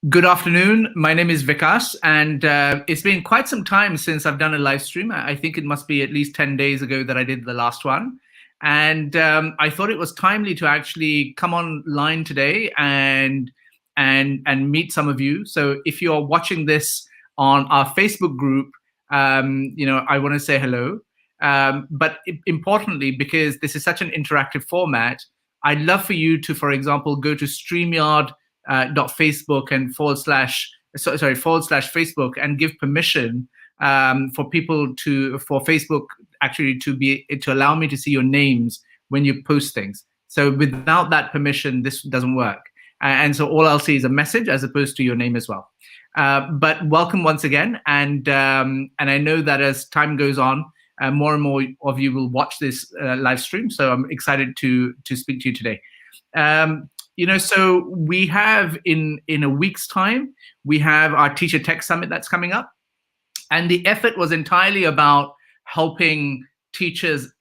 Good afternoon. My name is Vikas, and it's been quite some time since I've done a live stream. I think it must be at least 10 days ago that I did the last one. And I thought it was timely to actually come online today and meet some of you. So if you're watching this on our Facebook group, I want to say hello. But importantly, because this is such an interactive format, I'd love for you to, for example, go to StreamYard .facebook and forward slash Facebook and give permission for people for Facebook actually to allow me to see your names when you post things. So without that permission, this doesn't work. And so all I'll see is a message as opposed to your name as well. But welcome once again. And I know that as time goes on, more and more of you will watch this live stream. So I'm excited to speak to you today. So we have in a week's time, we have our Teacher Tech Summit that's coming up. And the effort was entirely about helping teachers,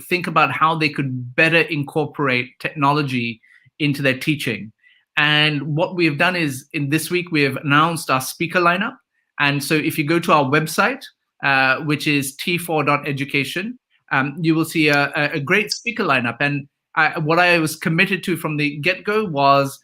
think about how they could better incorporate technology into their teaching. And what we have done is in this week, we have announced our speaker lineup. And so if you go to our website, which is t4.education, you will see a great speaker lineup. And what I was committed to from the get-go was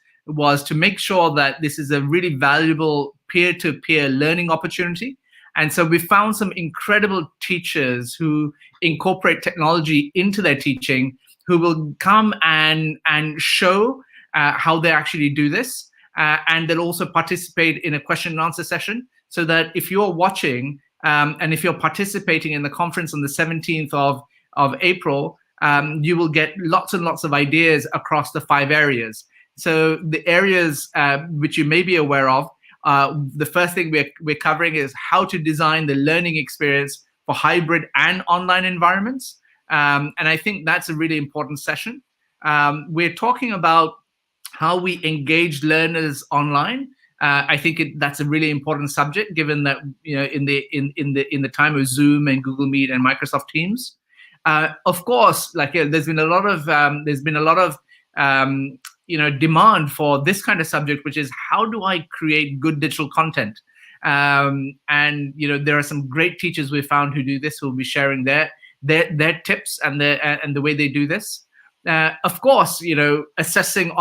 to make sure that this is a really valuable peer-to-peer learning opportunity. And so we found some incredible teachers who incorporate technology into their teaching, who will come and show how they actually do this. And they'll also participate in a question and answer session, so that if you're watching and if you're participating in the conference on the 17th of April, you will get lots and lots of ideas across the 5 areas. So the areas which you may be aware of, the first thing we're covering is how to design the learning experience for hybrid and online environments. And I think that's a really important session. We're talking about how we engage learners online. I think that's a really important subject, given that in the time of Zoom and Google Meet and Microsoft Teams. Of course, there's been a lot of demand for this kind of subject, which is how do I create good digital content? And there are some great teachers we found who do this, who will be sharing their tips and the way they do this. Of course, assessing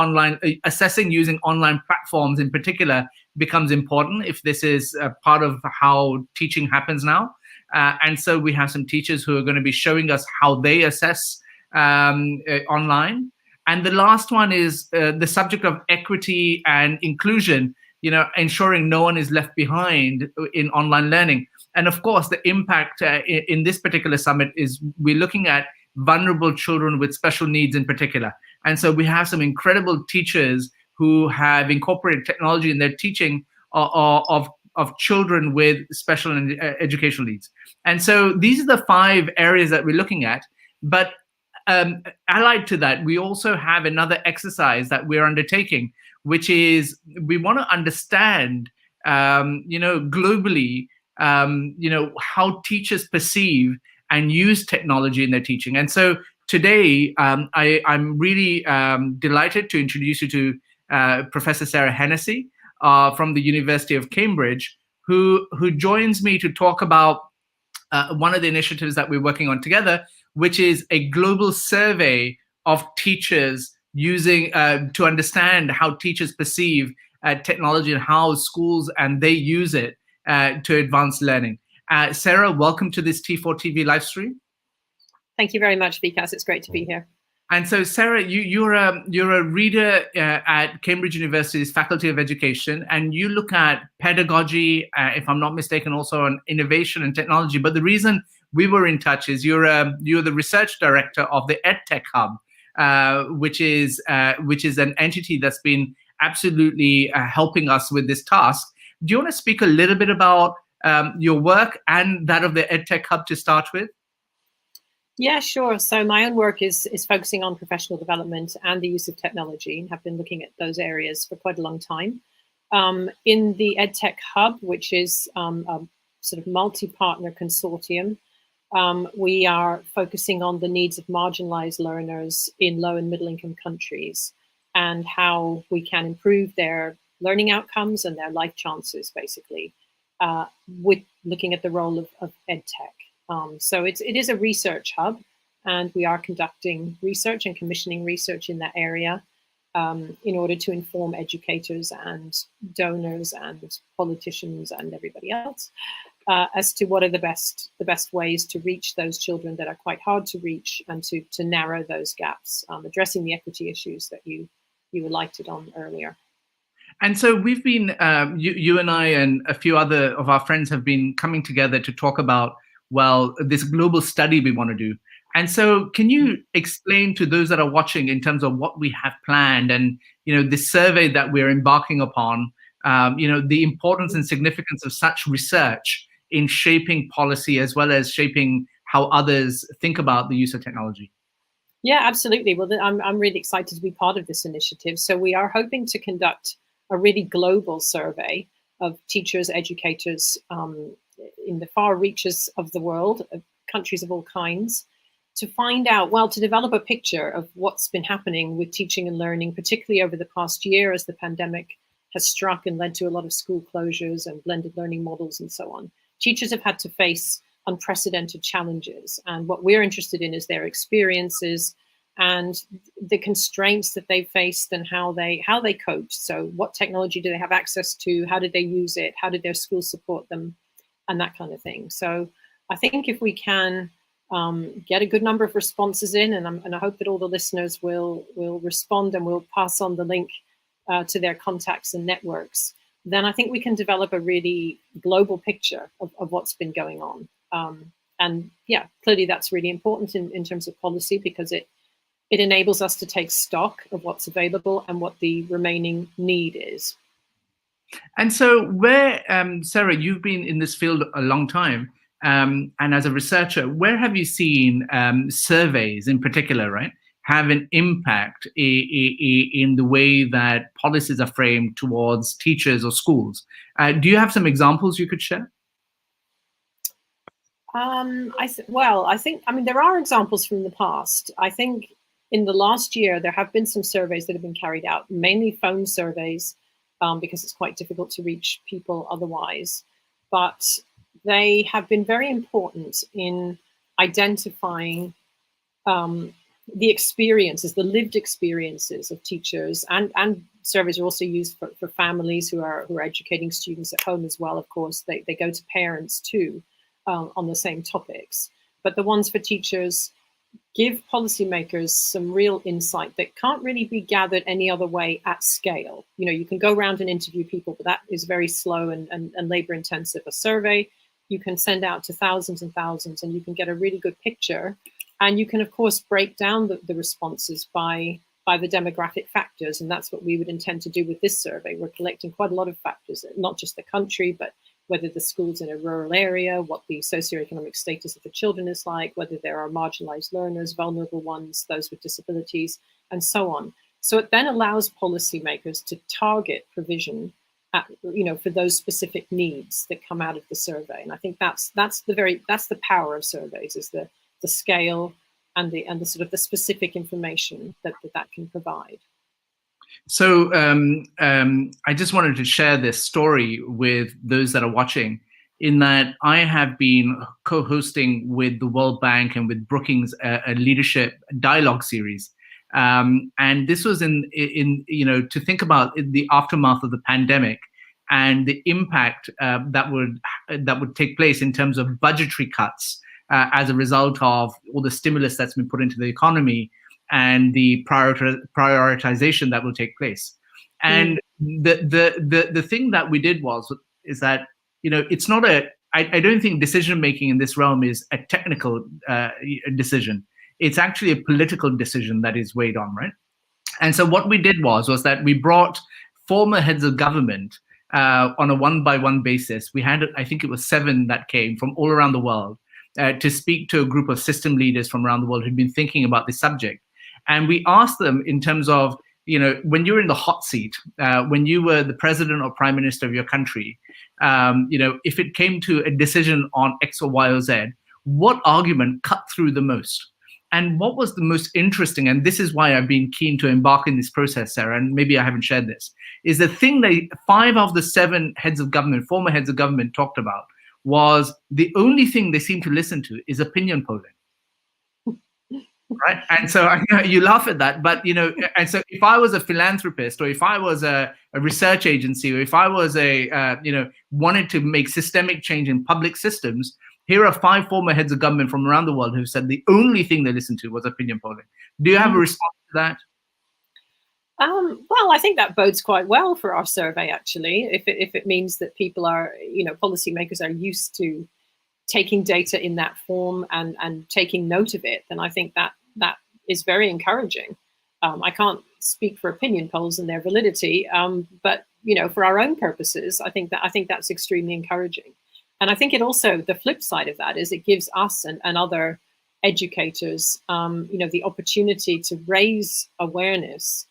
using online platforms in particular becomes important if this is part of how teaching happens now. And so we have some teachers who are going to be showing us how they assess online. And the last one is the subject of equity and inclusion, ensuring no one is left behind in online learning. And of course, the impact in this particular summit is we're looking at vulnerable children with special needs in particular. And so we have some incredible teachers who have incorporated technology in their teaching of children with special educational needs. And so these are the 5 areas that we're looking at. But allied to that, we also have another exercise that we're undertaking, which is we want to understand, globally, how teachers perceive and use technology in their teaching. And so today, I'm really delighted to introduce you to Professor Sara Hennessy from the University of Cambridge, who joins me to talk about one of the initiatives that we're working on together, which is a global survey of teachers using to understand how teachers perceive technology and how schools and they use it to advance learning. Sara, welcome to this T4 TV live stream. Thank you very much, Vikas. It's great to be here. And so, Sara, you're a reader at Cambridge University's Faculty of Education, and you look at pedagogy, if I'm not mistaken, also on innovation and technology. But the reason we were in touch is you're the research director of the EdTech Hub, which is an entity that's been absolutely helping us with this task. Do you want to speak a little bit about your work and that of the EdTech Hub to start with? Yeah, sure. So my own work is focusing on professional development and the use of technology, and have been looking at those areas for quite a long time. In the EdTech Hub, which is a sort of multi-partner consortium, we are focusing on the needs of marginalized learners in low and middle income countries and how we can improve their learning outcomes and their life chances, basically, with looking at the role of EdTech. So it is a research hub, and we are conducting research and commissioning research in that area in order to inform educators and donors and politicians and everybody else as to what are the best ways to reach those children that are quite hard to reach, and to narrow those gaps, addressing the equity issues that you alighted on earlier. And so we've been, you and I and a few other of our friends have been coming together to talk about, well, this global study we want to do. And so can you explain to those that are watching in terms of what we have planned and, this survey that we're embarking upon, the importance and significance of such research in shaping policy as well as shaping how others think about the use of technology? Yeah, absolutely. Well, I'm really excited to be part of this initiative. So we are hoping to conduct a really global survey of teachers, educators in the far reaches of the world, of countries of all kinds, to find out, well, to develop a picture of what's been happening with teaching and learning, particularly over the past year as the pandemic has struck and led to a lot of school closures and blended learning models and so on. Teachers have had to face unprecedented challenges, and what we're interested in is their experiences and the constraints that they faced and how they cope. So what technology do they have access to? How did they use it? How did their schools support them? And that kind of thing. So I think if we can get a good number of responses in, and I hope that all the listeners will respond and will pass on the link to their contacts and networks, then I think we can develop a really global picture of what's been going on. And yeah, clearly that's really important in terms of policy, because it enables us to take stock of what's available and what the remaining need is. And so where, Sara, you've been in this field a long time, and as a researcher, where have you seen surveys in particular, right, have an impact in the way that policies are framed towards teachers or schools? Do you have some examples you could share? I think there are examples from the past. I think in the last year, there have been some surveys that have been carried out, mainly phone surveys, because it's quite difficult to reach people otherwise. But they have been very important in identifying the experiences, the lived experiences of teachers, and surveys are also used for families who are educating students at home as well. Of course, they go to parents too on the same topics. But the ones for teachers give policymakers some real insight that can't really be gathered any other way at scale. You can go around and interview people, but that is very slow and labor intensive. A survey you can send out to thousands and thousands, and you can get a really good picture. And you can, of course, break down the responses by the demographic factors. And that's what we would intend to do with this survey. We're collecting quite a lot of factors, not just the country, but whether the school's in a rural area, what the socioeconomic status of the children is like, whether there are marginalized learners, vulnerable ones, those with disabilities, and so on. So it then allows policymakers to target provision for those specific needs that come out of the survey. And I think that's the power of surveys, is the scale and the sort of the specific information that can provide. So I just wanted to share this story with those that are watching, in that I have been co-hosting with the World Bank and with Brookings a leadership dialogue series. And this was in to think about the aftermath of the pandemic and the impact that would take place in terms of budgetary cuts as a result of all the stimulus that's been put into the economy and the prioritization that will take place. And the thing that we did is that it's not I don't think decision making in this realm is a technical decision. It's actually a political decision that is weighed on, right? And so what we did was that we brought former heads of government on a one-by-one basis. We had, I think it was 7 that came from all around the world to speak to a group of system leaders from around the world who'd been thinking about this subject. And we asked them in terms of, when you were in the hot seat, when you were the president or prime minister of your country, if it came to a decision on X or Y or Z, what argument cut through the most? And what was the most interesting, and this is why I've been keen to embark in this process, Sarah, and maybe I haven't shared this, is the thing that 5 of the 7 heads of government, former heads of government, talked about was the only thing they seem to listen to is opinion polling. Right. And so you laugh at that, but and so if I was a philanthropist, or if I was a research agency, or if I was wanted to make systemic change in public systems, here are 5 former heads of government from around the world who said the only thing they listened to was opinion polling. Do you have a response to that? Well, I think that bodes quite well for our survey, actually. If it means that people are, policymakers are used to taking data in that form and taking note of it, then I think that is very encouraging. I can't speak for opinion polls and their validity, but for our own purposes, I think that's extremely encouraging. And I think it also, the flip side of that is it gives us and other educators, the opportunity to raise awareness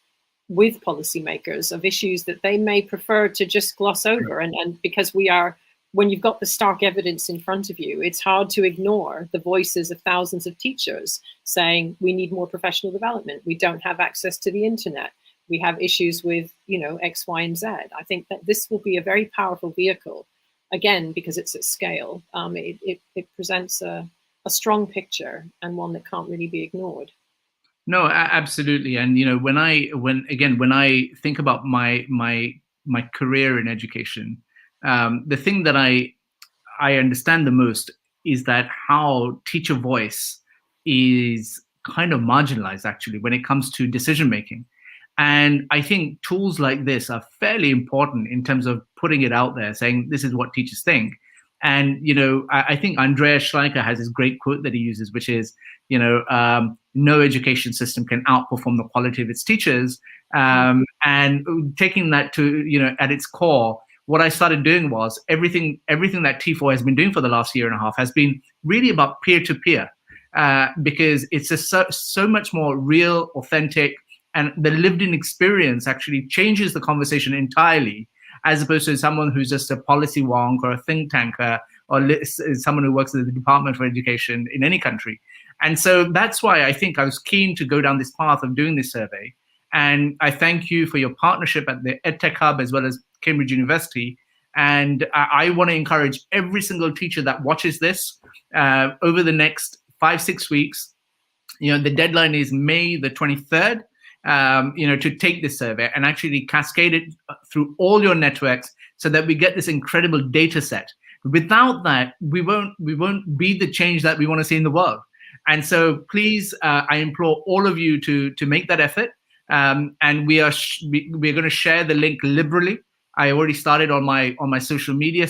with policymakers of issues that they may prefer to just gloss over. And because when you've got the stark evidence in front of you, it's hard to ignore the voices of thousands of teachers saying, we need more professional development. We don't have access to the internet. We have issues with, X, Y, and Z. I think that this will be a very powerful vehicle, again, because it's at scale. It presents a strong picture, and one that can't really be ignored. No, absolutely. And, when I think about my career in education, the thing that I understand the most is that how teacher voice is kind of marginalized, actually, when it comes to decision making. And I think tools like this are fairly important in terms of putting it out there, saying this is what teachers think. And, I think Andreas Schleicher has this great quote that he uses, which is, no education system can outperform the quality of its teachers. And taking that to, at its core, what I started doing was everything that T4 has been doing for the last year and a half has been really about peer-to-peer, because it's just so much more real, authentic, and the lived-in experience actually changes the conversation entirely, as opposed to someone who's just a policy wonk or a think tanker, or someone who works at the Department for Education in any country. And so that's why I think I was keen to go down this path of doing this survey. And I thank you for your partnership at the EdTech Hub as well as Cambridge University. And I want to encourage every single teacher that watches this over the next 5-6 weeks. The deadline is May the 23rd. To take this survey and actually cascade it through all your networks so that we get this incredible data set. Without that, we won't be the change that we want to see in the world. And so please, I implore all of you to make that effort. And we're going to share the link liberally. I already started on my social media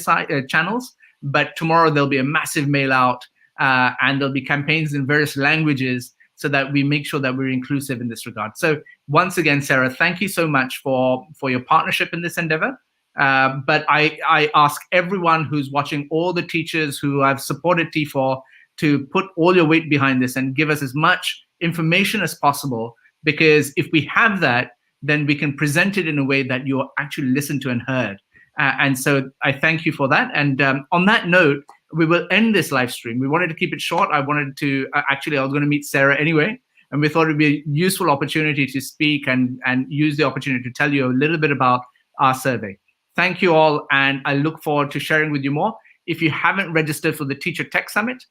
channels, but tomorrow there'll be a massive mail out, and there'll be campaigns in various languages, so that we make sure that we're inclusive in this regard. So once again, Sarah, thank you so much for your partnership in this endeavor. But I ask everyone who's watching, all the teachers who have supported T4, to put all your weight behind this and give us as much information as possible, because if we have that, then we can present it in a way that you're actually listened to and heard. And so I thank you for that. And on that note, we will end this live stream. We wanted to keep it short. I wanted to, actually, I was going to meet Sarah anyway, and we thought it'd be a useful opportunity to speak and use the opportunity to tell you a little bit about our survey. Thank you all, and I look forward to sharing with you more. If you haven't registered for the Teacher Tech Summit,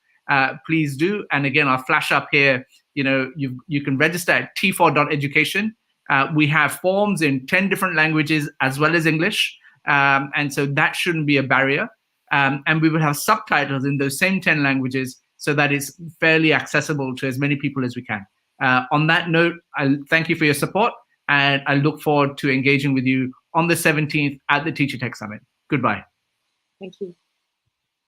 please do. And again, I'll flash up here, you can register at t4.education. We have forms in 10 different languages as well as English. And so that shouldn't be a barrier. And we will have subtitles in those same 10 languages so that it's fairly accessible to as many people as we can. On that note, I thank you for your support, and I look forward to engaging with you on the 17th at the Teacher Tech Summit. Goodbye. Thank you.